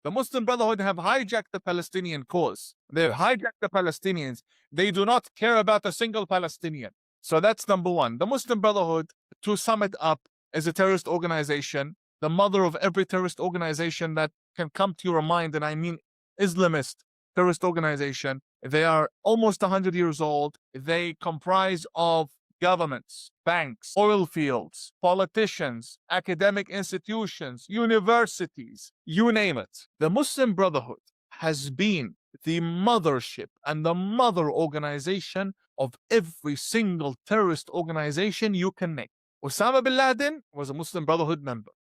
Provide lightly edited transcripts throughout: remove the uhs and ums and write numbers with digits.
The Muslim Brotherhood have hijacked the Palestinian cause. They hijacked the Palestinians. They do not care about a single Palestinian. So that's number one. The Muslim Brotherhood, to sum it up, is a terrorist organization, the mother of every terrorist organization that can come to your mind, and I mean Islamist terrorist organization. They are almost 100 years old. They comprise of governments, banks, oil fields, politicians, academic institutions, universities, you name it. The Muslim Brotherhood has been the mothership and the mother organization of every single terrorist organization you can name. Osama bin Laden was a Muslim Brotherhood member.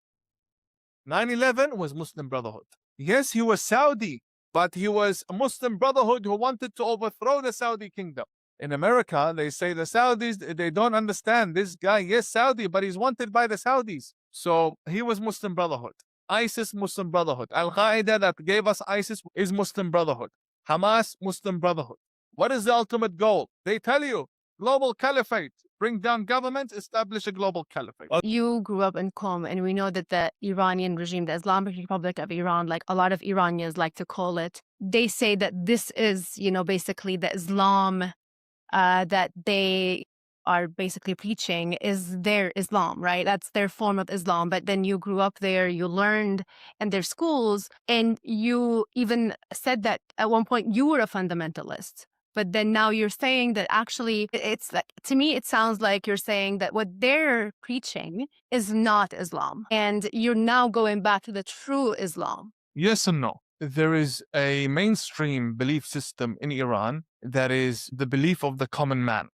9/11 was Muslim Brotherhood. Yes, he was Saudi, but he was a Muslim Brotherhood who wanted to overthrow the Saudi kingdom. In America, they say the Saudis, they don't understand this guy. Yes, Saudi, but he's wanted by the Saudis. So he was Muslim Brotherhood. ISIS, Muslim Brotherhood. Al-Qaeda that gave us ISIS is Muslim Brotherhood. Hamas, Muslim Brotherhood. What is the ultimate goal? They tell you, global caliphate. Bring down government, establish a global caliphate. You grew up in Qom, and we know that the Iranian regime, the Islamic Republic of Iran, like a lot of Iranians like to call it, they say that this is, basically the Islam that they are basically preaching is their Islam, right? That's their form of Islam. But then you grew up there, you learned in their schools, and you even said that at one point you were a fundamentalist. But then now you're saying that actually it's like, to me, it sounds like you're saying that what they're preaching is not Islam. And you're now going back to the true Islam. Yes and no. There is a mainstream belief system in Iran that is the belief of the common man.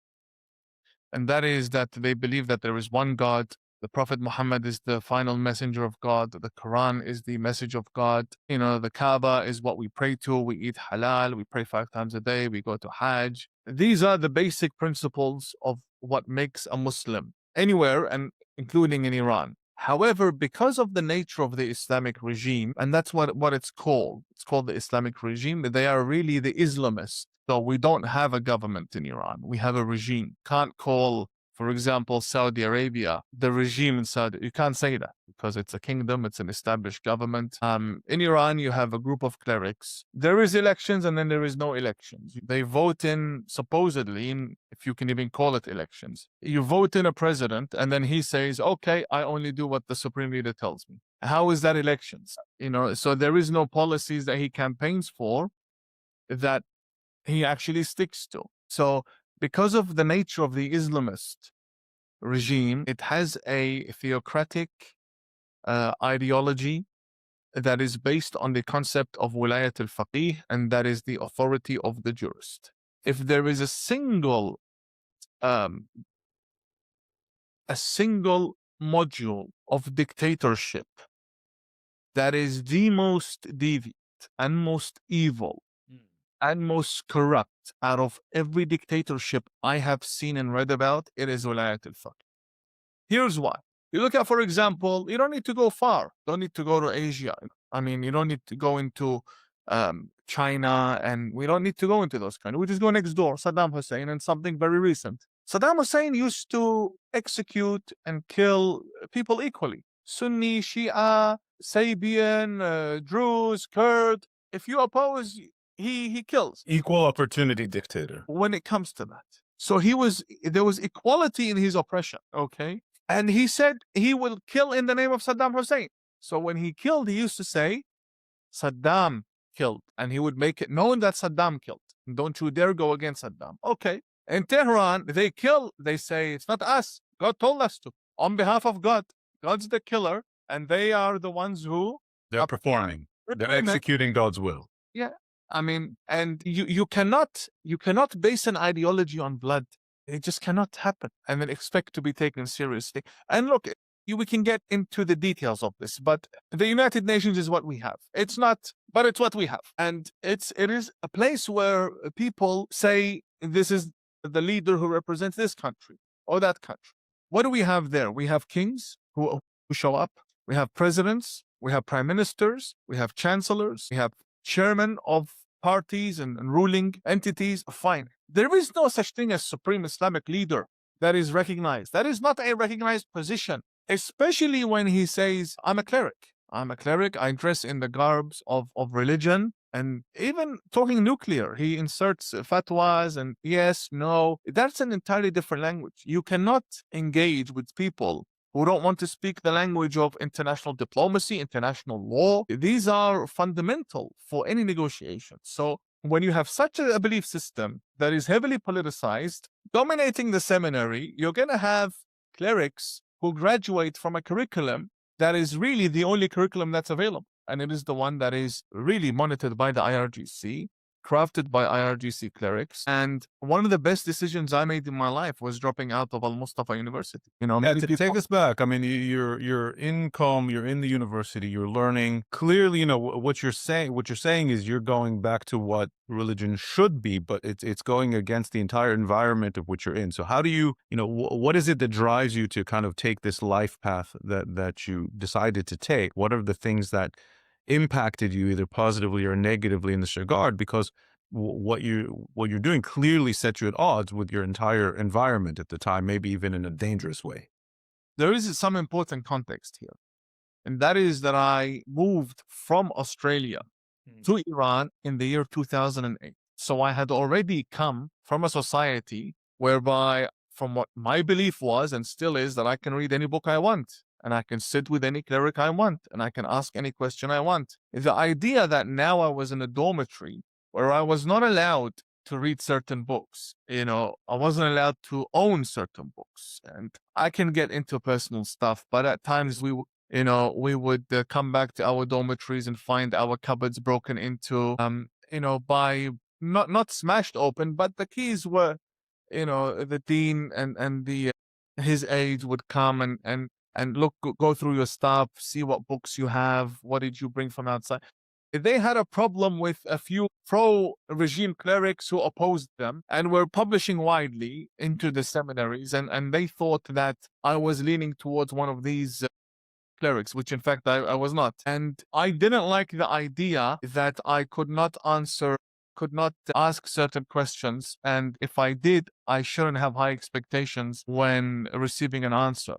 And that is that they believe that there is one God. The Prophet Muhammad is the final messenger of God. The Quran is the message of God. The Kaaba is what we pray to. We eat halal. We pray 5 times a day. We go to Hajj. These are the basic principles of what makes a Muslim anywhere, and including in Iran. However, because of the nature of the Islamic regime, and that's what it's called the Islamic regime, they are really the Islamists. So we don't have a government in Iran. We have a regime. Can't call, for example, Saudi Arabia, the regime in Saudi. You can't say that because it's a kingdom. It's an established government. In Iran, you have a group of clerics. There is elections and then there is no elections. They vote in, supposedly, if you can even call it elections. You vote in a president and then he says, okay, I only do what the supreme leader tells me. How is that elections? So there is no policies that he campaigns for that he actually sticks to. So because of the nature of the Islamist regime, it has a theocratic ideology that is based on the concept of Wilayat al-Faqih, and that is the authority of the jurist. If there is a single module of dictatorship that is the most deviant and most evil and most corrupt out of every dictatorship I have seen and read about, it is Wilayat al-Faqih. Here's why. You look at, for example, you don't need to go far. Don't need to go to Asia. You don't need to go into China, and we don't need to go into those countries. We just go next door, Saddam Hussein, and something very recent. Saddam Hussein used to execute and kill people equally. Sunni, Shia, Sabian, Druze, Kurd. If you oppose, he kills. Equal opportunity dictator. When it comes to that. So there was equality in his oppression, okay? And he said he will kill in the name of Saddam Hussein. So when he killed, he used to say, Saddam killed. And he would make it known that Saddam killed. Don't you dare go against Saddam. Okay. In Tehran, they kill. They say, it's not us. God told us to. On behalf of God. God's the killer. And they are the ones who... They're performing. They're executing God's will. Yeah. And you cannot base an ideology on blood. It just cannot happen and then expect to be taken seriously. And look, we can get into the details of this, but the United Nations is what we have. It's not, but it's what we have. And it is a place where people say, this is the leader who represents this country or that country. What do we have there? We have kings who show up. We have presidents. We have prime ministers. We have chancellors. We have chairman of parties and ruling entities. Fine. There is no such thing as supreme Islamic leader that is recognized. That is not a recognized position, especially when he says, I'm a cleric. I'm a cleric. I dress in the garbs of religion. And even talking nuclear, he inserts fatwas and yes, no. That's an entirely different language. You cannot engage with people who don't want to speak the language of international diplomacy, international law. These are fundamental for any negotiation. So when you have such a belief system that is heavily politicized, dominating the seminary, you're going to have clerics who graduate from a curriculum that is really the only curriculum that's available. And it is the one that is really monitored by the IRGC, crafted by IRGC clerics. And one of the best decisions I made in my life was dropping out of Al-Mustafa University. You know, Yeah, to take us back, I mean, you're in Qom, you're in the university, you're learning. Clearly, you know, what you're saying is you're going back to what religion should be, but it's going against the entire environment of which you're in. So how do you know, what is it that drives you to kind of take this life path that you decided to take? What are the things that impacted you either positively or negatively in this regard? Because what you're doing clearly sets you at odds with your entire environment at the time, maybe even in a dangerous way. There is some important context here, and that is that I moved from Australia to Iran in the year 2008. So I had already come from a society whereby, from what my belief was and still is, that I can read any book I want, and I can sit with any cleric I want, and I can ask any question I want. The idea that now I was in a dormitory where I was not allowed to read certain books, you know, I wasn't allowed to own certain books, and I can get into personal stuff, but at times we would come back to our dormitories and find our cupboards broken into, by not smashed open, but the keys were, the dean and the his aides would come and look, go through your stuff, see what books you have, what did you bring from outside. They had a problem with a few pro-regime clerics who opposed them and were publishing widely into the seminaries, and they thought that I was leaning towards one of these clerics, which in fact I was not. And I didn't like the idea that I could not ask certain questions, and if I did, I shouldn't have high expectations when receiving an answer.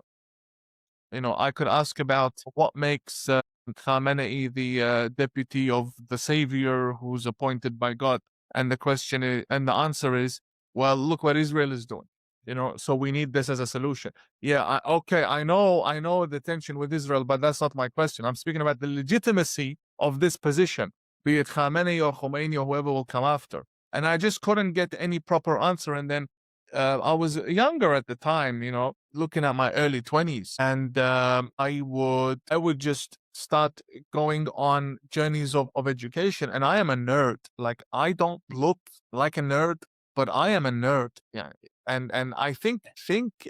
You know, I could ask about what makes Khamenei the deputy of the savior who's appointed by God. And the answer is, well, look what Israel is doing. You know, so we need this as a solution. Yeah, I know the tension with Israel, but that's not my question. I'm speaking about the legitimacy of this position, be it Khamenei or Khomeini or whoever will come after. And I just couldn't get any proper answer. And then I was younger at the time, you know, looking at my early 20s, and I would just start going on journeys of education. And I am a nerd. Like, I don't look like a nerd, but I am a nerd. Yeah, and I think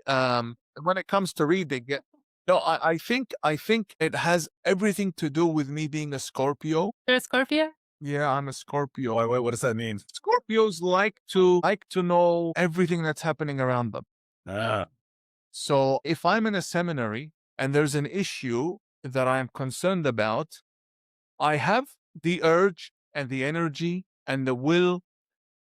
when it comes to reading, I think it has everything to do with me being a Scorpio. You're a Scorpio? Yeah, I'm a Scorpio. Wait, what does that mean? Scorpios like to know everything that's happening around them. Ah. So if I'm in a seminary and there's an issue that I'm concerned about, I have the urge and the energy and the will,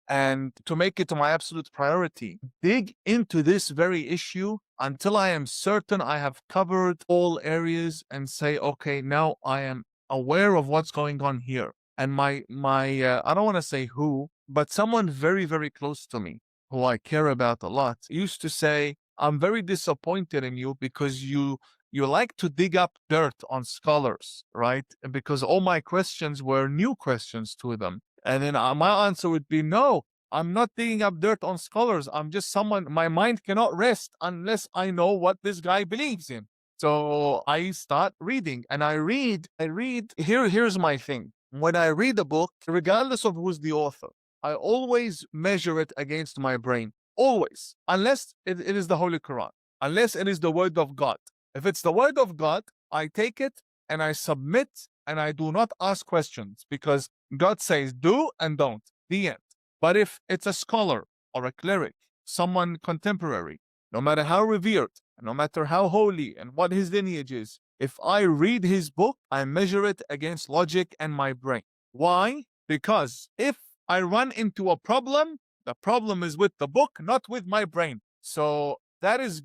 and to make it my absolute priority, dig into this very issue until I am certain I have covered all areas and say, okay, now I am aware of what's going on here. And my I don't want to say who, but someone very, very close to me, who I care about a lot, used to say, I'm very disappointed in you because you like to dig up dirt on scholars, right? Because all my questions were new questions to them. And then my answer would be, no, I'm not digging up dirt on scholars. I'm just someone, my mind cannot rest unless I know what this guy believes in. So I start reading, and I read. Here's my thing. When I read a book, regardless of who's the author, I always measure it against my brain. Always. Unless it is the Holy Quran. Unless it is the word of God. If it's the word of God, I take it and I submit, and I do not ask questions, because God says do and don't. The end. But if it's a scholar or a cleric, someone contemporary, no matter how revered, no matter how holy and what his lineage is, if I read his book, I measure it against logic and my brain. Why? Because if I run into a problem, the problem is with the book, not with my brain. So that is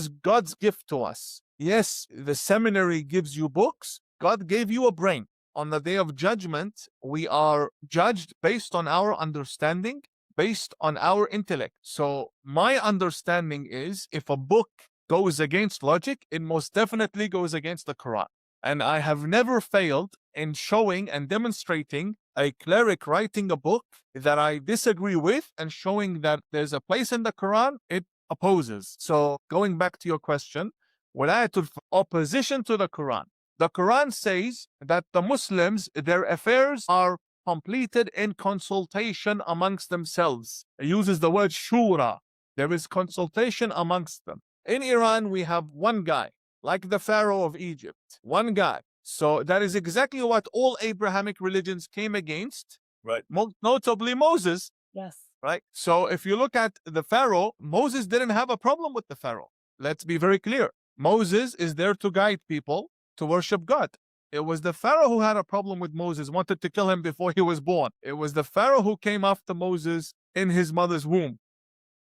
God's gift to us. Yes, the seminary gives you books, God gave you a brain. On the day of judgment, we are judged based on our understanding, based on our intellect. So my understanding is if a book goes against logic, it most definitely goes against the Quran. And I have never failed in showing and demonstrating a cleric writing a book that I disagree with and showing that there's a place in the Quran it opposes. So going back to your question, Wilayat opposition to the Quran. The Quran says that the Muslims, their affairs are completed in consultation amongst themselves. It uses the word shura. There is consultation amongst them. In Iran, we have one guy, like the Pharaoh of Egypt, one guy. So that is exactly what all Abrahamic religions came against, Right. most notably Moses, Yes. right? So if you look at the Pharaoh, Moses didn't have a problem with the Pharaoh. Let's be very clear. Moses is there to guide people to worship God. It was the Pharaoh who had a problem with Moses, wanted to kill him before he was born. It was the Pharaoh who came after Moses in his mother's womb.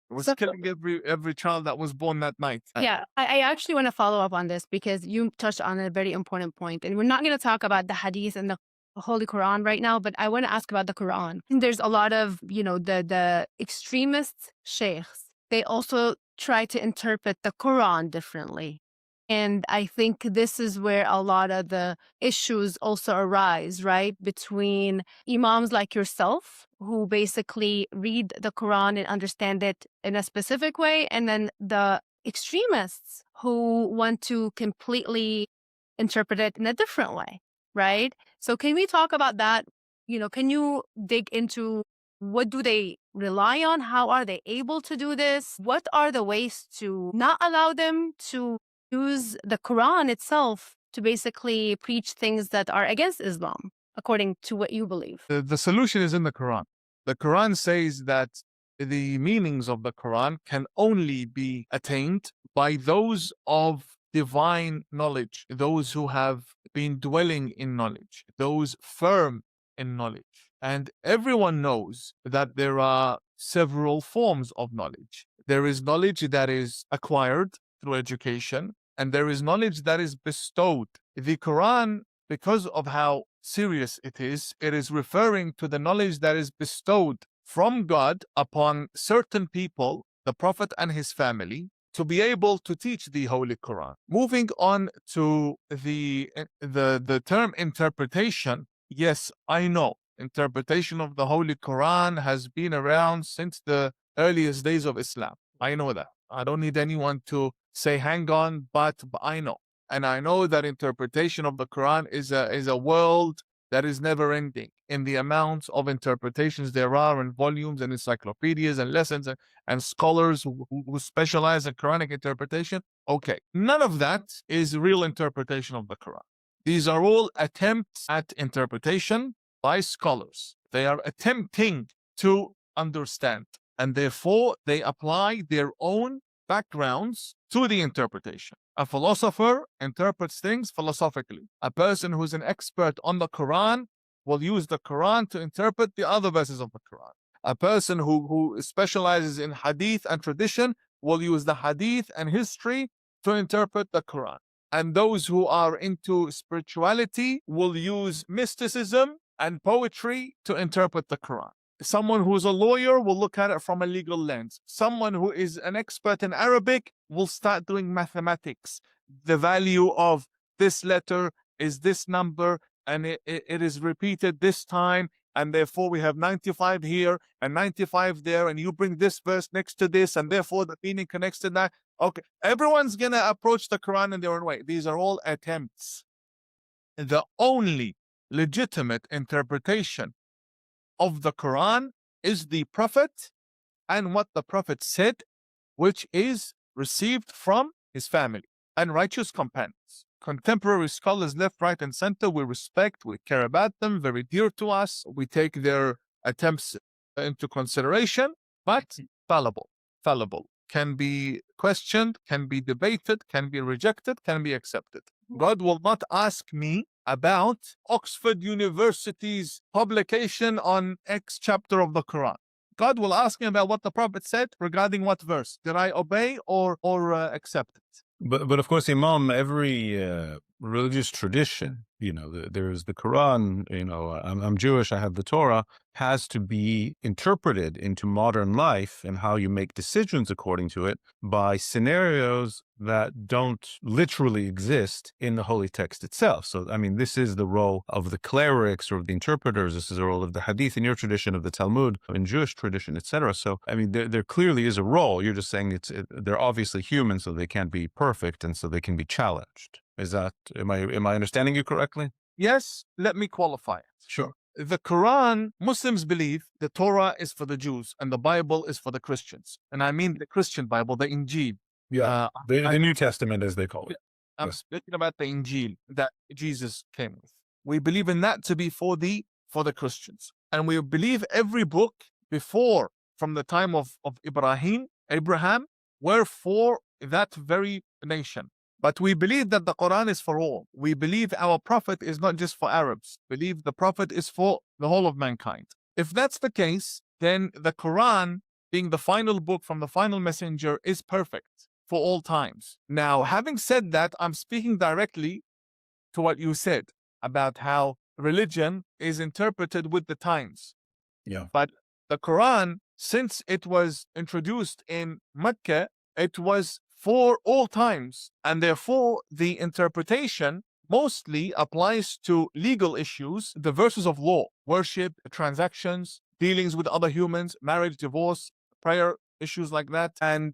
It was So- killing every child that was born that night. Yeah, I actually want to follow up on this because you touched on a very important point. And we're not going to talk about the hadith and the Holy Quran right now, but I want to ask about the Quran. There's a lot of, the extremist sheikhs. They also try to interpret the Quran differently. And I think this is where a lot of the issues also arise, right? Between imams like yourself, who basically read the Quran and understand it in a specific way, and then the extremists who want to completely interpret it in a different way, right? So can we talk about that? Can you dig into what do they rely on? How are they able to do this? What are the ways to not allow them to use the Quran itself to basically preach things that are against Islam, according to what you believe? The solution is in the Quran. The Quran says that the meanings of the Quran can only be attained by those of divine knowledge, those who have been dwelling in knowledge, those firm in knowledge. And everyone knows that there are several forms of knowledge. There is knowledge that is acquired through education, and there is knowledge that is bestowed. The Quran, because of how serious it is referring to the knowledge that is bestowed from God upon certain people, the Prophet and his family, to be able to teach the Holy Quran. Moving on to the term interpretation, yes, I know interpretation of the Holy Quran has been around since the earliest days of Islam. I know that. I don't need anyone to say, hang on, but I know. And I know that interpretation of the Quran is a world that is never ending in the amounts of interpretations there are in volumes and encyclopedias and lessons and scholars who specialize in Quranic interpretation. Okay, none of that is real interpretation of the Quran. These are all attempts at interpretation by scholars. They are attempting to understand, and therefore they apply their own backgrounds to the interpretation. A philosopher interprets things philosophically. A person who's an expert on the Quran will use the Quran to interpret the other verses of the Quran. A person who specializes in hadith and tradition will use the hadith and history to interpret the Quran. And those who are into spirituality will use mysticism and poetry to interpret the Quran. Someone who's a lawyer will look at it from a legal lens. Someone who is an expert in Arabic will start doing mathematics. The value of this letter is this number, and it is repeated this time, and therefore we have 95 here and 95 there, and you bring this verse next to this, and therefore the meaning connects to that. Okay, everyone's going to approach the Quran in their own way. These are all attempts. The only legitimate interpretation of the Quran is the Prophet and what the Prophet said, which is received from his family and righteous companions. Contemporary scholars left, right, and center, we respect, we care about them, very dear to us. We take their attempts into consideration, but fallible, can be questioned, can be debated, can be rejected, can be accepted. God will not ask me about Oxford University's publication on X chapter of the Quran. God will ask me about what the Prophet said regarding what verse. Did I obey or accept it? But of course, Imam, every religious tradition, there's the Quran, I'm Jewish, I have the Torah, has to be interpreted into modern life and how you make decisions according to it by scenarios that don't literally exist in the holy text itself. So, I mean, this is the role of the clerics or the interpreters. This is the role of the hadith in your tradition, of the Talmud, in Jewish tradition, etc. So, I mean, there clearly is a role. You're just saying they're obviously human, so they can't be perfect, and so they can be challenged. Am I understanding you correctly? Yes, let me qualify it. Sure. The Quran, Muslims believe the Torah is for the Jews and the Bible is for the Christians. And I mean the Christian Bible, the Injil. Yeah, the New Testament, as they call it. I'm speaking about the Injil that Jesus came with. We believe in that to be for the Christians. And we believe every book before, from the time of Abraham, were for that very nation. But we believe that the Quran is for all. We believe our prophet is not just for Arabs. We believe the prophet is for the whole of mankind. If that's the case, then the Quran, being the final book from the final messenger, is perfect for all times. Now, having said that, I'm speaking directly to what you said about how religion is interpreted with the times. Yeah. But the Quran, since it was introduced in Mecca, it was for all times, and therefore the interpretation mostly applies to legal issues, the verses of law, worship, transactions, dealings with other humans, marriage, divorce, prayer, issues like that, and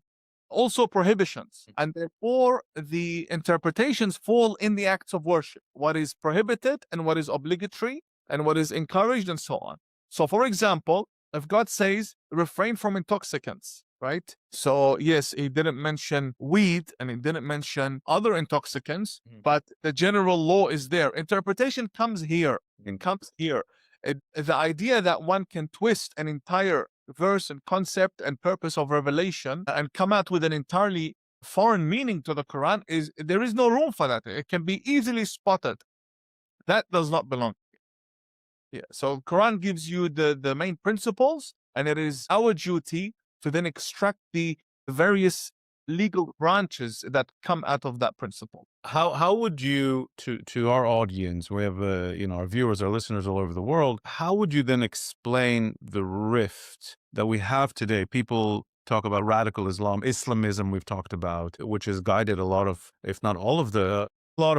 also prohibitions. And therefore the interpretations fall in the acts of worship, what is prohibited and what is obligatory and what is encouraged and so on. So for example, if God says refrain from intoxicants, right? So yes, he didn't mention weed and he didn't mention other intoxicants, but the general law is there. Interpretation comes here. The idea that one can twist an entire verse and concept and purpose of revelation and come out with an entirely foreign meaning to the Quran there is no room for that. It can be easily spotted. That does not belong. Yeah. So Quran gives you the main principles, and it is our duty to then extract the various legal branches that come out of that principle. How would you, to our audience, we have our viewers, our listeners all over the world, how would you then explain the rift that we have today? People talk about radical Islam, Islamism we've talked about, which has guided a lot of, if not all of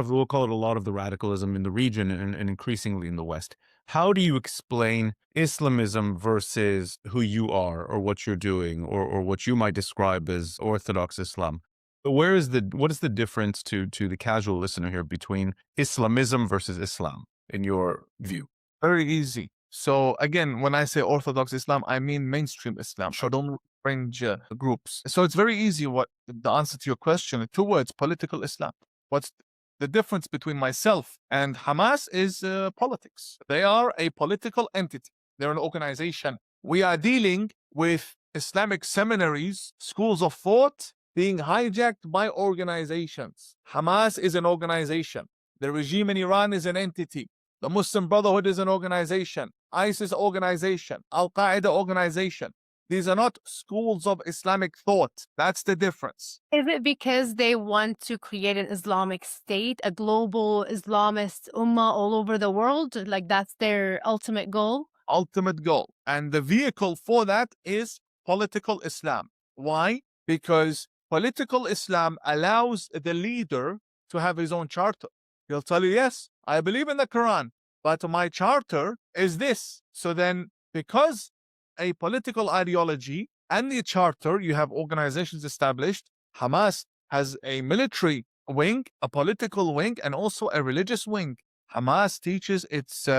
we'll call it a lot of the radicalism in the region and increasingly in the West. How do you explain Islamism versus who you are or what you're doing or what you might describe as Orthodox Islam? What is the difference to the casual listener here between Islamism versus Islam in your view? Very easy. So again, when I say Orthodox Islam, I mean mainstream Islam. I don't range groups. So it's very easy. What the answer to your question? 2 words: political Islam. What's the difference between myself and Hamas is politics. They are a political entity. They're an organization. We are dealing with Islamic seminaries, schools of thought being hijacked by organizations. Hamas is an organization. The regime in Iran is an entity. The Muslim Brotherhood is an organization. ISIS organization. Al-Qaeda organization. These are not schools of Islamic thought. That's the difference. Is it because they want to create an Islamic state, a global Islamist ummah all over the world? Like that's their ultimate goal? Ultimate goal. And the vehicle for that is political Islam. Why? Because political Islam allows the leader to have his own charter. He'll tell you, yes, I believe in the Quran, but my charter is this. So then, because a political ideology and the charter, you have organizations established. Hamas has a military wing, a political wing, and also a religious wing. Hamas teaches its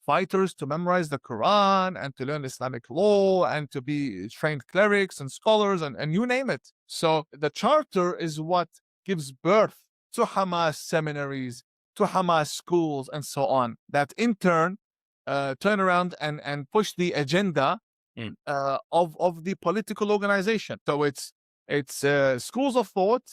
fighters to memorize the Quran and to learn Islamic law and to be trained clerics and scholars and you name it. So the charter is what gives birth to Hamas seminaries, to Hamas schools, and so on, that in turn turn around and push the agenda of the political organization. So it's schools of thought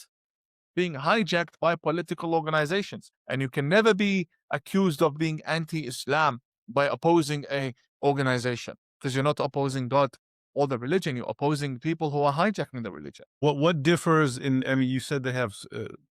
being hijacked by political organizations, and you can never be accused of being anti-Islam by opposing a organization, because you're not opposing God or the religion. You're opposing people who are hijacking the religion. What differs in? I mean, you said they have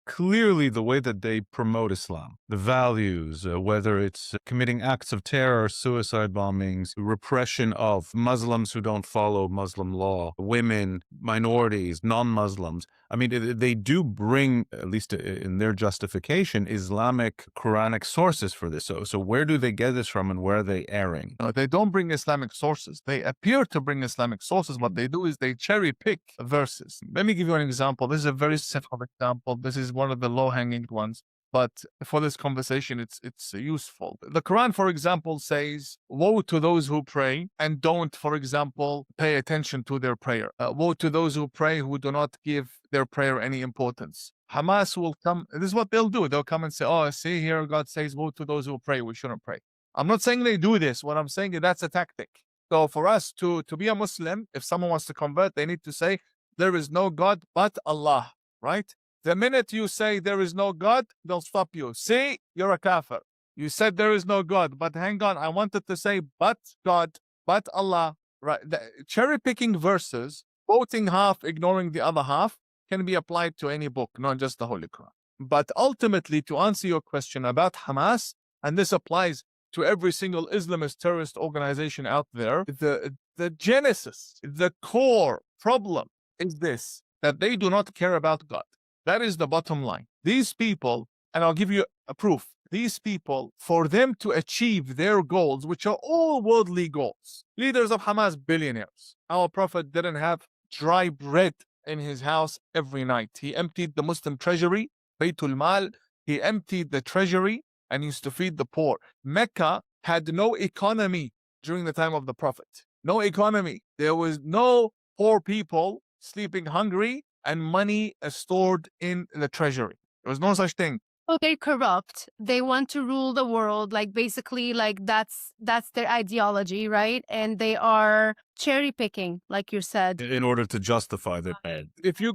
clearly the way that they promote Islam, the values, whether it's committing acts of terror, suicide bombings, repression of Muslims who don't follow Muslim law, women, minorities, non-Muslims. I mean, they do bring, at least in their justification, Islamic Quranic sources for this. So where do they get this from, and where are they erring? No, they don't bring Islamic sources. They appear to bring Islamic sources. What they do is they cherry pick verses. Let me give you an example. This is a very simple example. This is one of the low-hanging ones, but for this conversation, it's useful. The Quran, for example, says, "Woe to those who pray and don't, for example, pay attention to their prayer. Woe to those who pray who do not give their prayer any importance." Hamas will come. This is what they'll do. They'll come and say, "Oh, see here, God says, woe to those who pray. We shouldn't pray." I'm not saying they do this. What I'm saying is that's a tactic. So for us to be a Muslim, if someone wants to convert, they need to say, there is no God but Allah, right? The minute you say there is no God, they'll stop you. See, you're a kafir. You said there is no God, but hang on, I wanted to say but God, but Allah. Right? Cherry picking verses, quoting half, ignoring the other half, can be applied to any book, not just the Holy Quran. But ultimately, to answer your question about Hamas, and this applies to every single Islamist terrorist organization out there, the genesis, the core problem is this, that they do not care about God. That is the bottom line. These people, and I'll give you a proof, these people, for them to achieve their goals, which are all worldly goals, leaders of Hamas, billionaires. Our Prophet didn't have dry bread in his house every night. He emptied the Muslim treasury, Baytul Mal, he emptied the treasury and used to feed the poor. Mecca had no economy during the time of the Prophet. No economy. There was no poor people sleeping hungry and money stored in the treasury. There was no such thing. Oh, they're corrupt. They want to rule the world. Like basically, like that's their ideology, right? And they are cherry picking, like you said. In order to justify their bad. If you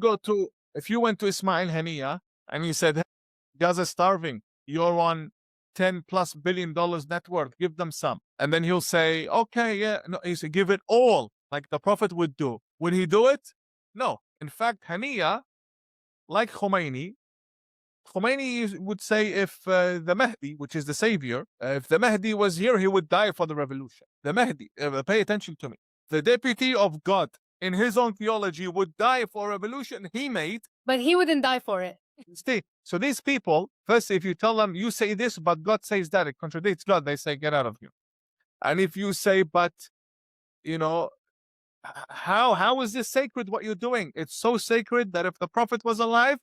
went to Ismail Haniya and you said, Gaza's starving, you're on $10+ billion net worth, give them some. And then he'll say, okay, yeah, no, he said, give it all, like the Prophet would do. Would he do it? No. In fact, Haniya, like Khomeini would say if the Mahdi, which is the savior, if the Mahdi was here, he would die for the revolution. The Mahdi, pay attention to me. The deputy of God, in his own theology, would die for a revolution he made. But he wouldn't die for it. See, so these people, first, if you tell them, you say this, but God says that, it contradicts God, they say, get out of here. And if you say, but, you know, how is this sacred, what you're doing? It's so sacred that if the Prophet was alive,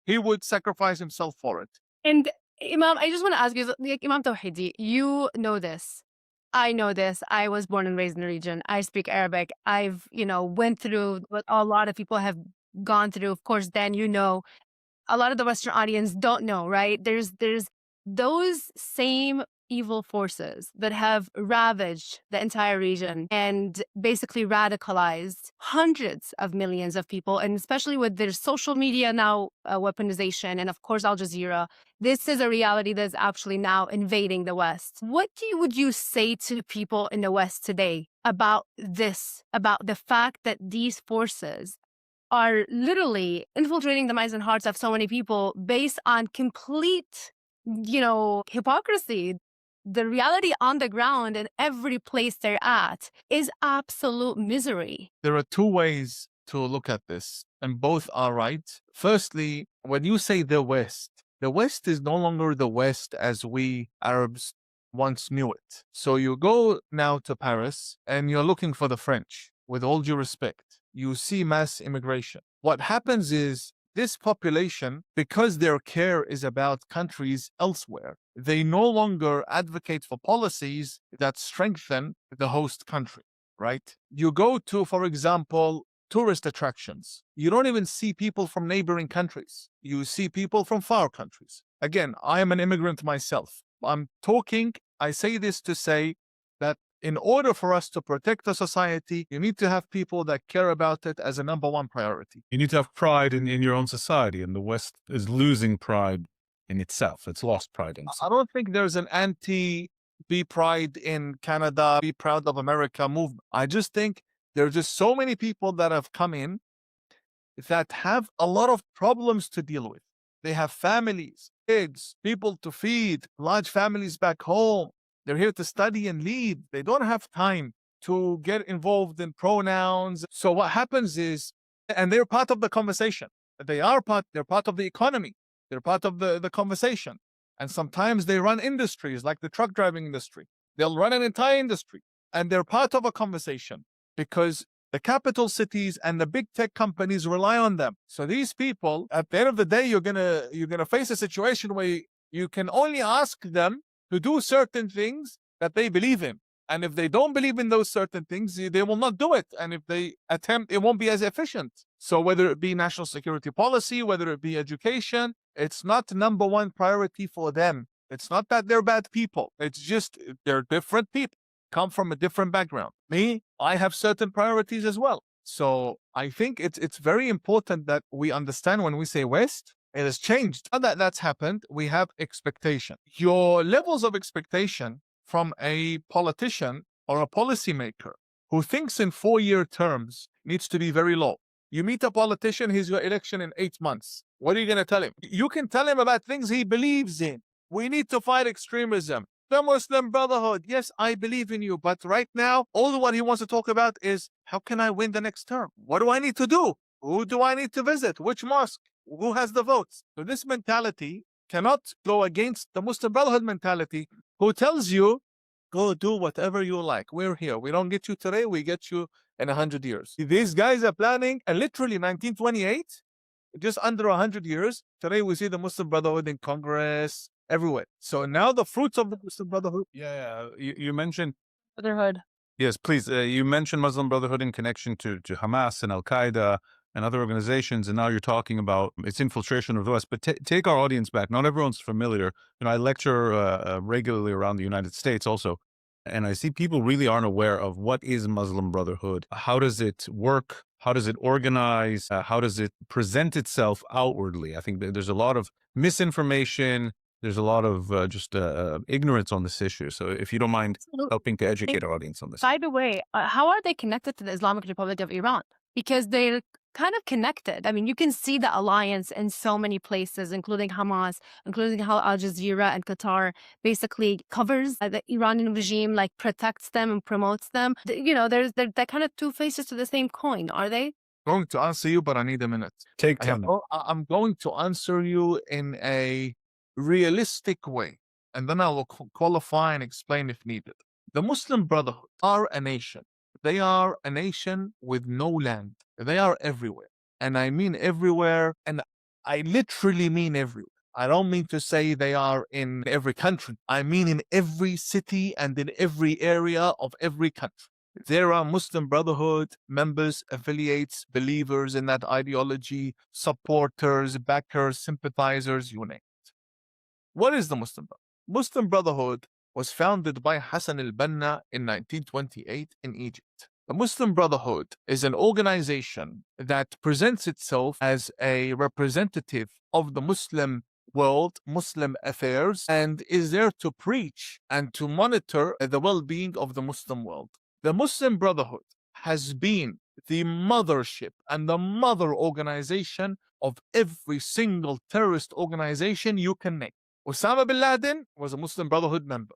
he would sacrifice himself for it. And Imam, I just want to ask you, like, Imam Tawhidi, you know this. I know this. I was born and raised in the region. I speak Arabic. I've, went through what a lot of people have gone through. Of course, then, a lot of the Western audience don't know, right? There's those same evil forces that have ravaged the entire region and basically radicalized hundreds of millions of people, and especially with their social media now weaponization, and of course Al Jazeera. This is a reality that's actually now invading the West. What would you say to people in the West today about this, about the fact that these forces are literally infiltrating the minds and hearts of so many people based on complete, hypocrisy? The reality on the ground in every place they're at is absolute misery. There are two ways to look at this, and both are right. Firstly, when you say the West is no longer the West as we Arabs once knew it. So you go now to Paris and you're looking for the French. With all due respect, you see mass immigration. What happens is this population, because their care is about countries elsewhere, they no longer advocate for policies that strengthen the host country, right? You go to, for example, tourist attractions. You don't even see people from neighboring countries. You see people from far countries. Again, I am an immigrant myself. I say this to say that in order for us to protect a society, you need to have people that care about it as a number one priority. You need to have pride in your own society, and the West is losing pride in itself. It's lost pride in itself. I don't think there's an be pride in Canada, be proud of America movement. I just think there's just so many people that have come in that have a lot of problems to deal with. They have families, kids, people to feed, large families back home. They're here to study and lead. They don't have time to get involved in pronouns. So what happens is, and they're part of the conversation. They're part of the economy. They're part of the conversation. And sometimes they run industries like the truck driving industry. They'll run an entire industry and they're part of a conversation because the capital cities and the big tech companies rely on them. So these people, at the end of the day, you're gonna face a situation where you can only ask them to do certain things that they believe in. And if they don't believe in those certain things, they will not do it. And if they attempt, it won't be as efficient. So whether it be national security policy, whether it be education, it's not number one priority for them. It's not that they're bad people. It's just they're different people, come from a different background. Me, I have certain priorities as well. So I think it's very important that we understand when we say West, it has changed. Now that that's happened, we have expectation. Your levels of expectation from a politician or a policymaker who thinks in 4-year terms needs to be very low. You meet a politician, he's your election in 8 months. What are you going to tell him? You can tell him about things he believes in. We need to fight extremism. The Muslim Brotherhood, yes, I believe in you. But right now, all what he wants to talk about is, how can I win the next term? What do I need to do? Who do I need to visit? Which mosque? Who has the votes? So this mentality cannot go against the Muslim Brotherhood mentality, who tells you, go do whatever you like. We're here. We don't get you today, we get you in 100 years. These guys are planning, and literally 1928, just under 100 years, today we see the Muslim Brotherhood in Congress, everywhere. So now the fruits of the Muslim Brotherhood. Yeah. You mentioned Brotherhood. Yes, please. You mentioned Muslim Brotherhood in connection to Hamas and al-Qaeda and other organizations, and now you're talking about its infiltration of the West. But take our audience back. Not everyone's familiar. I lecture regularly around the United States also, and I see people really aren't aware of what is Muslim Brotherhood. How does it work? How does it organize? How does it present itself outwardly? I think there's a lot of misinformation. There's a lot of ignorance on this issue. So if you don't mind helping to educate our audience on this. By the way, how are they connected to the Islamic Republic of Iran? Because they're kind of connected. I mean, you can see the alliance in so many places, including Hamas, including how Al Jazeera and Qatar basically covers the Iranian regime, like protects them and promotes them. They're kind of two faces to the same coin, are they? Going to answer you, but I need a minute. Take time. I'm going to answer you in a realistic way, and then I will qualify and explain if needed. The Muslim Brotherhood are a nation. They are a nation with no land. They are everywhere. And I mean everywhere, and I literally mean everywhere. I don't mean to say they are in every country. I mean in every city and in every area of every country. There are Muslim Brotherhood members, affiliates, believers in that ideology, supporters, backers, sympathizers, you name it. What is the Muslim Brotherhood? Muslim Brotherhood was founded by Hassan al-Banna in 1928 in Egypt. The Muslim Brotherhood is an organization that presents itself as a representative of the Muslim world, Muslim affairs, and is there to preach and to monitor the well-being of the Muslim world. The Muslim Brotherhood has been the mothership and the mother organization of every single terrorist organization you can name. Osama bin Laden was a Muslim Brotherhood member.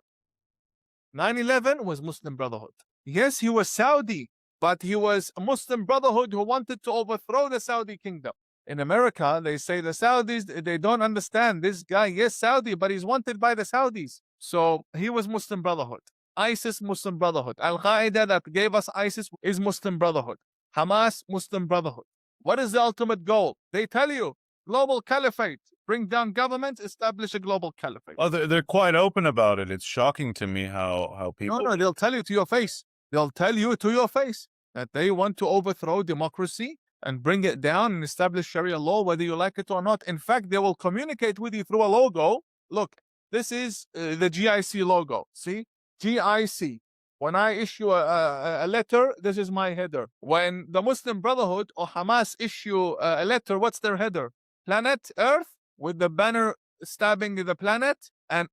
9/11 was Muslim Brotherhood. Yes, he was Saudi, but he was a Muslim Brotherhood who wanted to overthrow the Saudi kingdom. In America, they say the Saudis, they don't understand. This guy, yes, Saudi, but he's wanted by the Saudis. So he was Muslim Brotherhood. ISIS, Muslim Brotherhood. Al-Qaeda that gave us ISIS is Muslim Brotherhood. Hamas, Muslim Brotherhood. What is the ultimate goal? They tell you, global caliphate. Bring down government, establish a global caliphate. Well, they're quite open about it. It's shocking to me how people... No, they'll tell you to your face. They'll tell you to your face that they want to overthrow democracy and bring it down and establish Sharia law, whether you like it or not. In fact, they will communicate with you through a logo. Look, this is the GIC logo. See? GIC. When I issue a letter, this is my header. When the Muslim Brotherhood or Hamas issue a letter, what's their header? Planet Earth with the banner stabbing the planet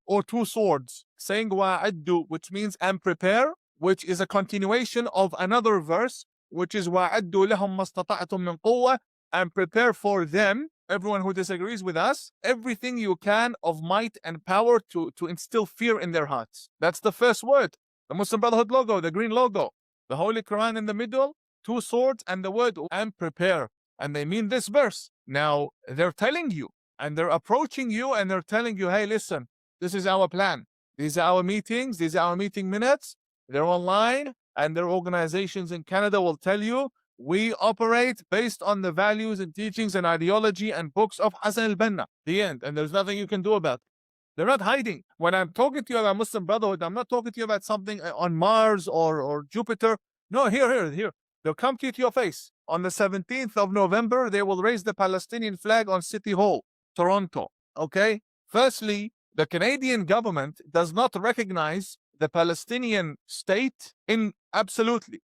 or two swords saying wa'addu, which means and prepare, which is a continuation of another verse, which is wa'addu lahum mastata'tum min quwwa and prepare for them, everyone who disagrees with us, everything you can of might and power to instill fear in their hearts. That's the first word. The Muslim Brotherhood logo, the green logo, the Holy Quran in the middle, two swords, and the word and prepare. And they mean this verse. Now, they're telling you, and they're approaching you, and they're telling you, hey, listen, this is our plan. These are our meetings. These are our meeting minutes. They're online, and their organizations in Canada will tell you, we operate based on the values and teachings and ideology and books of Hassan al-Banna. The end. And there's nothing you can do about it. They're not hiding. When I'm talking to you about Muslim Brotherhood, I'm not talking to you about something on Mars or Jupiter. No, here. They'll come to you to your face. On the 17th of November, they will raise the Palestinian flag on City Hall, Toronto. Okay? Firstly, the Canadian government does not recognize the Palestinian state in absolutely.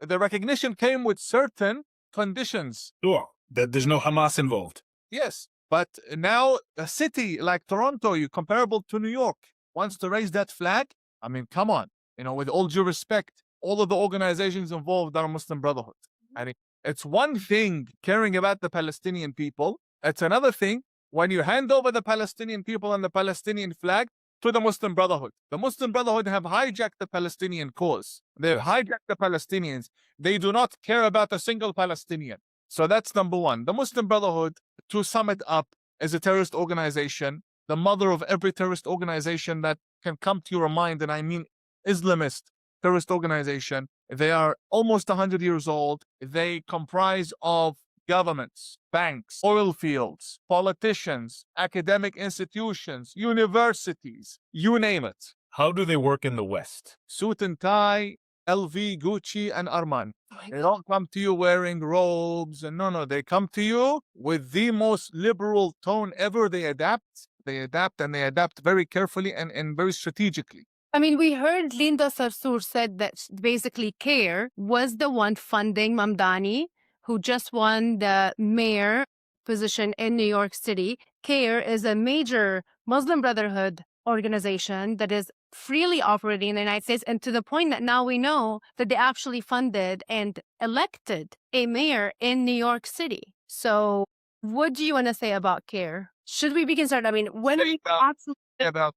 The recognition came with certain conditions. Sure. That there's no Hamas involved. Yes, but now a city like Toronto, you comparable to New York, wants to raise that flag. I mean, come on. With all due respect, all of the organizations involved are Muslim Brotherhood. And it's one thing caring about the Palestinian people. It's another thing when you hand over the Palestinian people and the Palestinian flag to the Muslim Brotherhood. The Muslim Brotherhood have hijacked the Palestinian cause. They've hijacked the Palestinians. They do not care about a single Palestinian. So that's number one. The Muslim Brotherhood, to sum it up, is a terrorist organization, the mother of every terrorist organization that can come to your mind, and I mean Islamist terrorist organization. They are almost 100 years old. They comprise of governments, banks, oil fields, politicians, academic institutions, universities, you name it. How do they work in the West? Suit and tie, LV, Gucci, and Armani. They don't come to you wearing robes. And no, they come to you with the most liberal tone ever. They adapt and they adapt very carefully and very strategically. I mean, we heard Linda Sarsour said that basically CARE was the one funding Mamdani, who just won the mayor position in New York City. CARE is a major Muslim Brotherhood organization that is freely operating in the United States, and to the point that now we know that they actually funded and elected a mayor in New York City. So what do you want to say about CARE? Should we be concerned? I mean, when we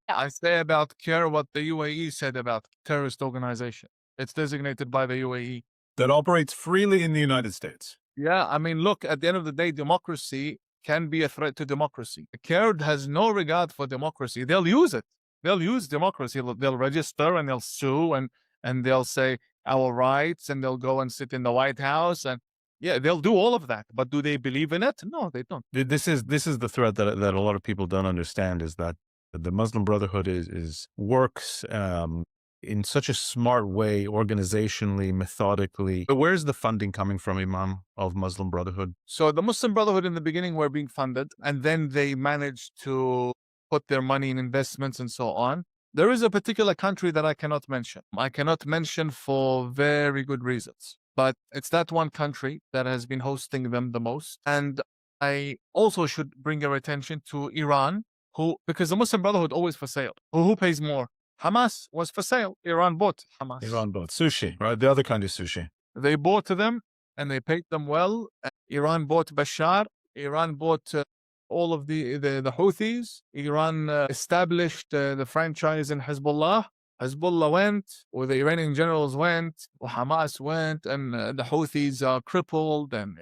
I say about CARE what the UAE said about terrorist organization. It's designated by the UAE. That operates freely in the United States. Yeah, I mean, look, at the end of the day, democracy can be a threat to democracy. CARE has no regard for democracy. They'll use it. They'll use democracy. They'll register and they'll sue and they'll say our rights and they'll go and sit in the White House and yeah, they'll do all of that. But do they believe in it? No, they don't. This is the threat that a lot of people don't understand, is that the Muslim Brotherhood works in such a smart way, organizationally, methodically. But where's the funding coming from, Imam, of Muslim Brotherhood? So the Muslim Brotherhood in the beginning were being funded, and then they managed to put their money in investments and so on. There is a particular country that I cannot mention. I cannot mention for very good reasons. But it's that one country that has been hosting them the most. And I also should bring your attention to Iran, because the Muslim Brotherhood always for sale. Who pays more? Hamas was for sale. Iran bought Hamas. Iran bought sushi, right? The other kind of sushi. They bought them and they paid them well. Iran bought Bashar. Iran bought all of the Houthis. Iran established the franchise in Hezbollah. Hezbollah went, or the Iranian generals went, or Hamas went, and the Houthis are crippled, and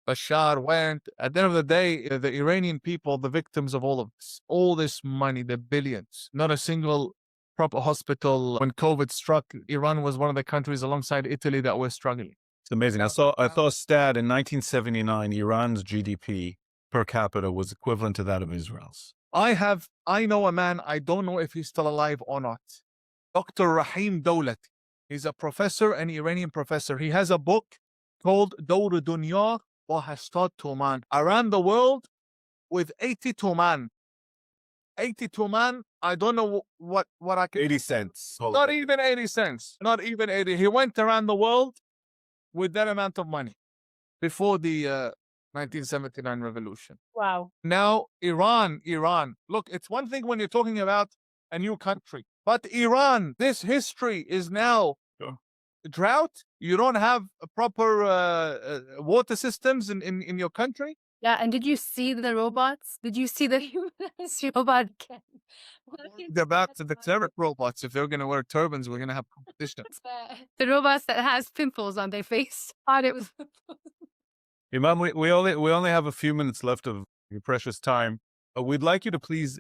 Bashar went. At the end of the day, the Iranian people, the victims of all this money, the billions, not a single proper hospital. When COVID struck, Iran was one of the countries alongside Italy that were struggling. It's amazing. I saw a stat in 1979, Iran's GDP per capita was equivalent to that of Israel's. I know a man, I don't know if he's still alive or not. Dr. Rahim Dawlati. He's a professor, an Iranian professor. He has a book called Dawr Dunya wa Hastad Tuman. Around the world with 82 man. 82 man, I don't know what I can... 80 cents. Not even 80 cents. Not even 80. He went around the world with that amount of money before the 1979 revolution. Wow. Now, Iran. Look, it's one thing when you're talking about a new country, but Iran, this history is now drought, you don't have a proper water systems in your country. Yeah, and did you see the robots? Did you see the humanized robot? They're back to the cleric robots. If they're going to wear turbans, we're going to have competition. The robots that has pimples on their face. Thought it was. Imam, we only have a few minutes left of your precious time. We'd like you to please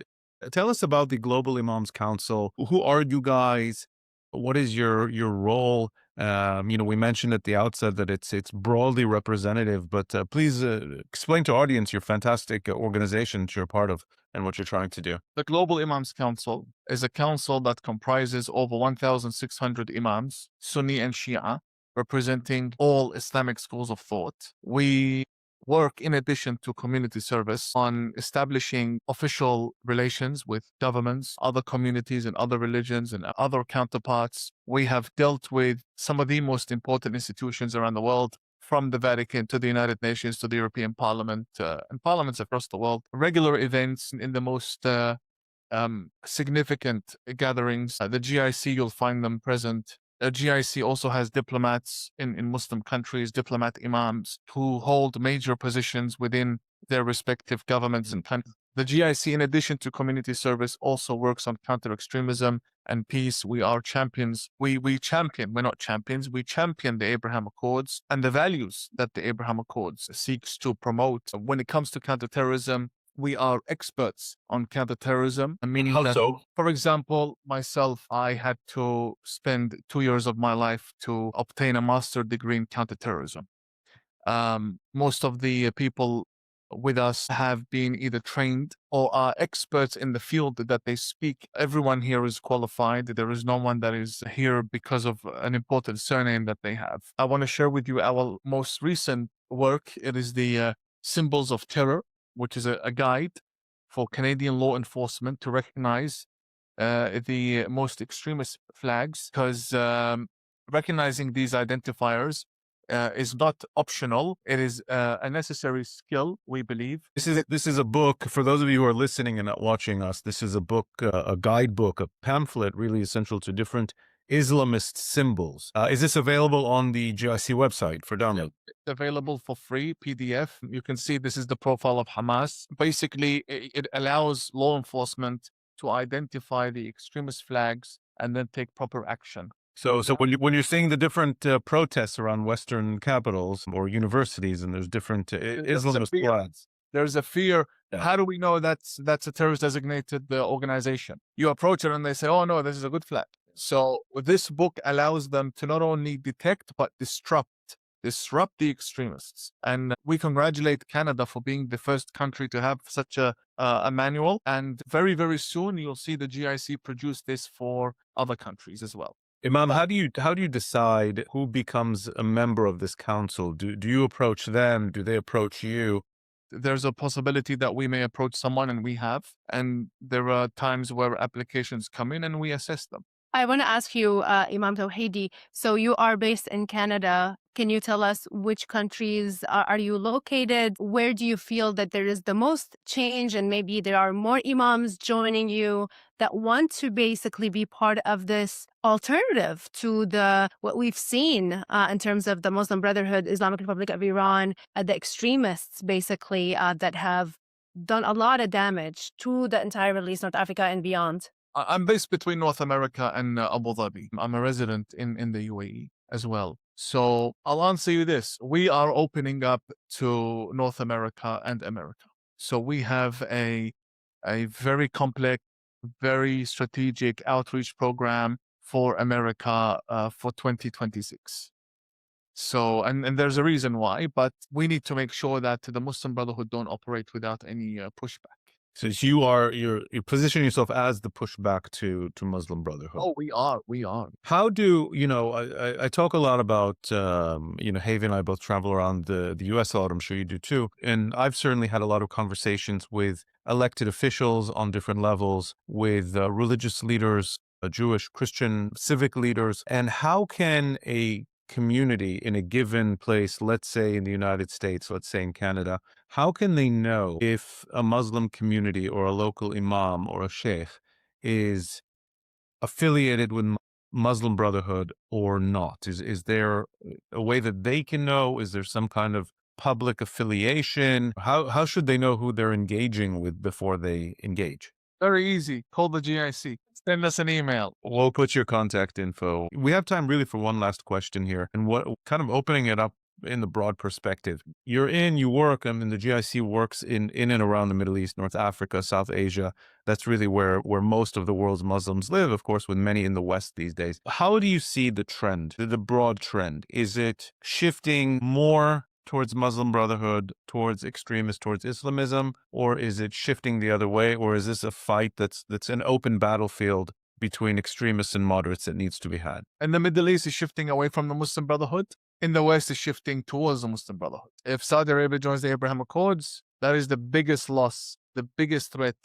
tell us about the Global Imams Council. Who are you guys? What is your role? We mentioned at the outset that it's broadly representative, but please explain to audience your fantastic organization that you're a part of and what you're trying to do. The Global Imams Council is a council that comprises over 1,600 imams, Sunni and Shia, representing all Islamic schools of thought. We work in addition to community service on establishing official relations with governments, other communities and other religions and other counterparts. We have dealt with some of the most important institutions around the world, from the Vatican to the United Nations to the European Parliament and parliaments across the world. Regular events in the most significant gatherings. The GIC, you'll find them present. GIC also has diplomats in Muslim countries, diplomat imams who hold major positions within their respective governments and countries. The GIC, in addition to community service, also works on counter-extremism and peace. We are champions. We champion, we're not champions, we champion the Abraham Accords and the values that the Abraham Accords seeks to promote. When it comes to counterterrorism, we are experts on counterterrorism. Meaning How that, so? for example, myself, I had to spend 2 years of my life to obtain a master's degree in counterterrorism. Most of the people with us have been either trained or are experts in the field that they speak. Everyone here is qualified. There is no one that is here because of an important surname that they have. I want to share with you our most recent work. It is the Symbols of Terror, which is a guide for Canadian law enforcement to recognize the most extremist flags, because recognizing these identifiers is not optional. It is a necessary skill, we believe. This is a book for those of you who are listening and not watching us. This is a book, a guidebook, a pamphlet, really essential to different Islamist symbols. Is this available on the GIC website for download? It's available for free PDF. You can see this is the profile of Hamas. Basically, it allows law enforcement to identify the extremist flags and then take proper action. So when you're seeing the different protests around Western capitals or universities, and there's different Islamist flags, there's a fear. Yeah. How do we know that's a terrorist designated organization? You approach it and they say, "Oh no, this is a good flag." So this book allows them to not only detect but disrupt the extremists. And we congratulate Canada for being the first country to have such a manual. And very, very soon you'll see the GIC produce this for other countries as well. Imam, how do you decide who becomes a member of this council? Do you approach them? Do they approach you? There's a possibility that we may approach someone, and we have. And there are times where applications come in and we assess them. I want to ask you, Imam Tawhidi, so you are based in Canada. Can you tell us which countries are you located? Where do you feel that there is the most change, and maybe there are more imams joining you that want to basically be part of this alternative to what we've seen in terms of the Muslim Brotherhood, Islamic Republic of Iran, the extremists basically that have done a lot of damage to the entire Middle East, North Africa and beyond? I'm based between North America and Abu Dhabi. I'm a resident in the UAE as well. So I'll answer you this. We are opening up to North America and America. So we have a very complex, very strategic outreach program for America for 2026. So, and there's a reason why, but we need to make sure that the Muslim Brotherhood don't operate without any pushback. Since you're positioning yourself as the pushback to Muslim Brotherhood. Oh, we are. How do I talk a lot about Havi and I both travel around the US a lot. I'm sure you do too. And I've certainly had a lot of conversations with elected officials on different levels, with religious leaders, Jewish, Christian, civic leaders. And how can a community in a given place, let's say in the United States, let's say in Canada, how can they know if a Muslim community or a local imam or a sheikh is affiliated with Muslim Brotherhood or not? Is there a way that they can know? Is there some kind of public affiliation? How should they know who they're engaging with before they engage? Very easy. Call the GIC. Send us an email. We'll put your contact info. We have time really for one last question here, and what kind of opening it up in the broad perspective. You work, I mean, the GIC works in and around the Middle East, North Africa, South Asia. That's really where most of the world's Muslims live, of course, with many in the West these days. How do you see the trend, the broad trend? Is it shifting more towards Muslim Brotherhood, towards extremists, towards Islamism, or is it shifting the other way, or is this a fight that's an open battlefield between extremists and moderates that needs to be had? And the Middle East is shifting away from the Muslim Brotherhood. In the West is shifting towards the Muslim Brotherhood. If Saudi Arabia joins the Abraham Accords, that is the biggest loss, the biggest threat.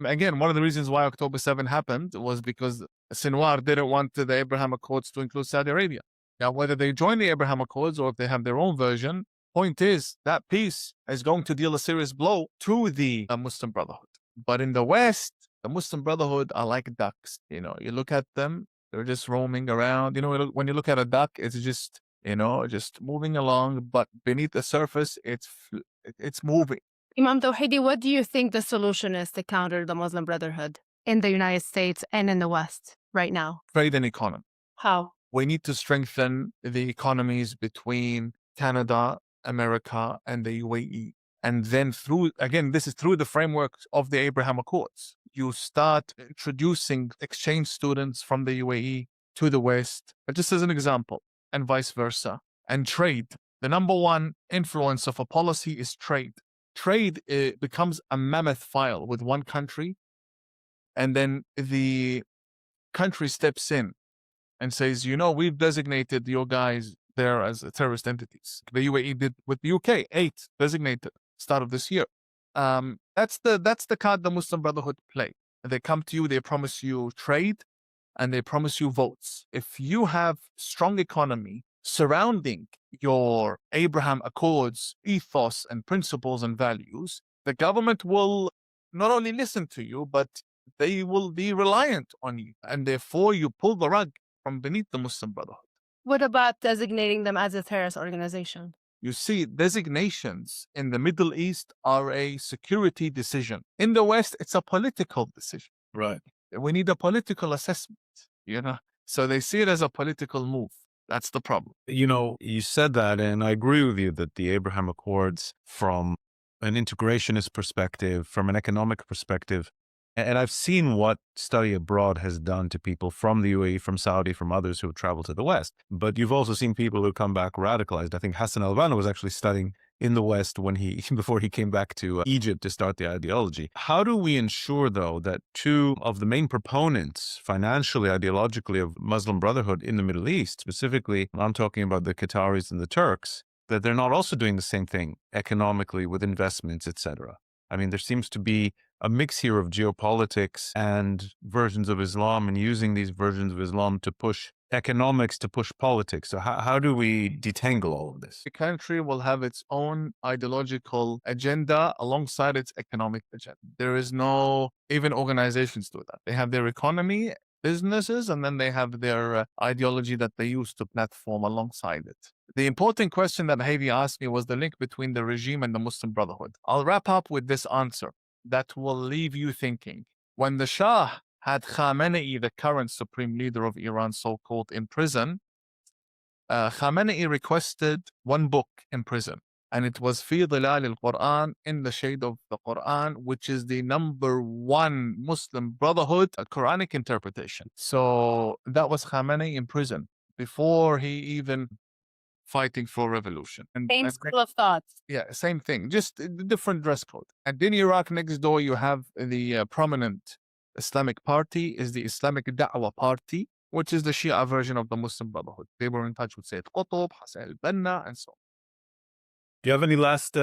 Again, one of the reasons why October 7 happened was because Sinwar didn't want the Abraham Accords to include Saudi Arabia. Now, whether they join the Abraham Accords or if they have their own version, point is that peace is going to deal a serious blow to the Muslim Brotherhood. But in the West, the Muslim Brotherhood are like ducks. You look at them, they're just roaming around. When you look at a duck, it's just, just moving along, but beneath the surface, it's moving. Imam Tawhidi, what do you think the solution is to counter the Muslim Brotherhood in the United States and in the West right now? Trade and economy. How? We need to strengthen the economies between Canada, America, and the UAE. And then this is through the framework of the Abraham Accords. You start introducing exchange students from the UAE to the West, just as an example, and vice versa. And trade. The number one influence of a policy is trade. Trade becomes a mammoth file with one country, and then the country steps in and says, we've designated your guys there as terrorist entities. The UAE did with the UK, 8 designated start of this year. That's the card the Muslim Brotherhood play. They come to you, they promise you trade, and they promise you votes. If you have strong economy surrounding your Abraham Accords ethos and principles and values, the government will not only listen to you, but they will be reliant on you. And therefore, you pull the rug from beneath the Muslim Brotherhood. What about designating them as a terrorist organization? You see, designations in the Middle East are a security decision. In the West, it's a political decision. Right. We need a political assessment, So they see it as a political move. That's the problem. You said that, and I agree with you that the Abraham Accords, from an integrationist perspective, from an economic perspective, and I've seen what study abroad has done to people from the UAE, from Saudi, from others who have traveled to the West. But you've also seen people who come back radicalized. I think Hassan al-Banna was actually studying in the West before he came back to Egypt to start the ideology. How do we ensure, though, that two of the main proponents, financially, ideologically, of Muslim Brotherhood in the Middle East, specifically, I'm talking about the Qataris and the Turks, that they're not also doing the same thing economically with investments, etc.? I mean, there seems to be a mix here of geopolitics and versions of Islam, and using these versions of Islam to push economics, to push politics. So how do we detangle all of this? The country will have its own ideological agenda alongside its economic agenda. There is no, even organizations do that. They have their economy, businesses, and then they have their ideology that they use to platform alongside it. The important question that Heidi asked me was the link between the regime and the Muslim Brotherhood. I'll wrap up with this answer that will leave you thinking. When the Shah had Khamenei, the current supreme leader of Iran, so-called, in prison, Khamenei requested one book in prison, and it was Fi Dhilal al-Quran, in the shade of the Quran, which is the number one Muslim Brotherhood Quranic interpretation. So that was Khamenei in prison before he even fighting for revolution. And Same school of thoughts. Yeah, same thing, just a different dress code. And in Iraq, next door, you have the prominent Islamic party is the Islamic Da'wah party, which is the Shia version of the Muslim Brotherhood. They were in touch with Sayyid Qutb, Hassan al-Banna, and so on. Do you have any last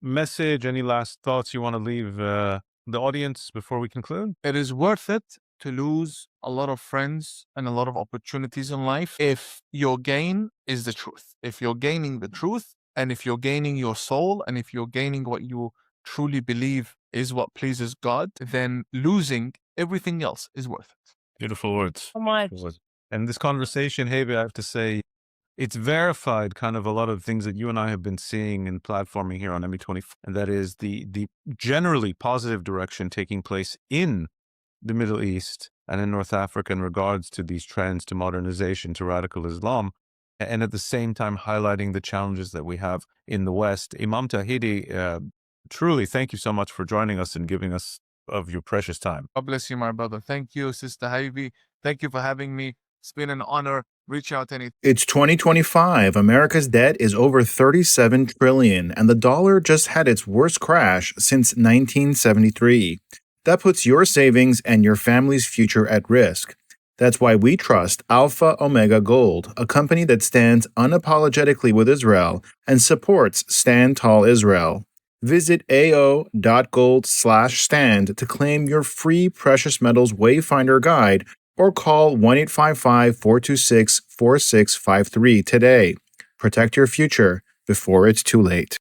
message, any last thoughts you want to leave the audience before we conclude? It is worth it to lose a lot of friends and a lot of opportunities in life if your gain is the truth. If you're gaining the truth, and if you're gaining your soul, and if you're gaining what you truly believe is what pleases God, then losing everything else is worth it. Beautiful words. So much. Beautiful words. And this conversation, Hebe, I have to say, it's verified kind of a lot of things that you and I have been seeing in platforming here on ME24, and that is the generally positive direction taking place in the Middle East and in North Africa in regards to these trends to modernization, to radical Islam, and at the same time highlighting the challenges that we have in the West. Imam Tawhidi, truly, thank you so much for joining us and giving us of your precious time. God bless you, my brother. Thank you, Sister Habibi. Thank you for having me. It's been an honor. Reach out anytime. It's 2025. America's debt is over $37 trillion, and the dollar just had its worst crash since 1973. That puts your savings and your family's future at risk. That's why we trust Alpha Omega Gold, a company that stands unapologetically with Israel and supports Stand Tall Israel. Visit ao.gold/stand to claim your free precious metals wayfinder guide or call 1-855-426-4653 today. Protect your future before it's too late.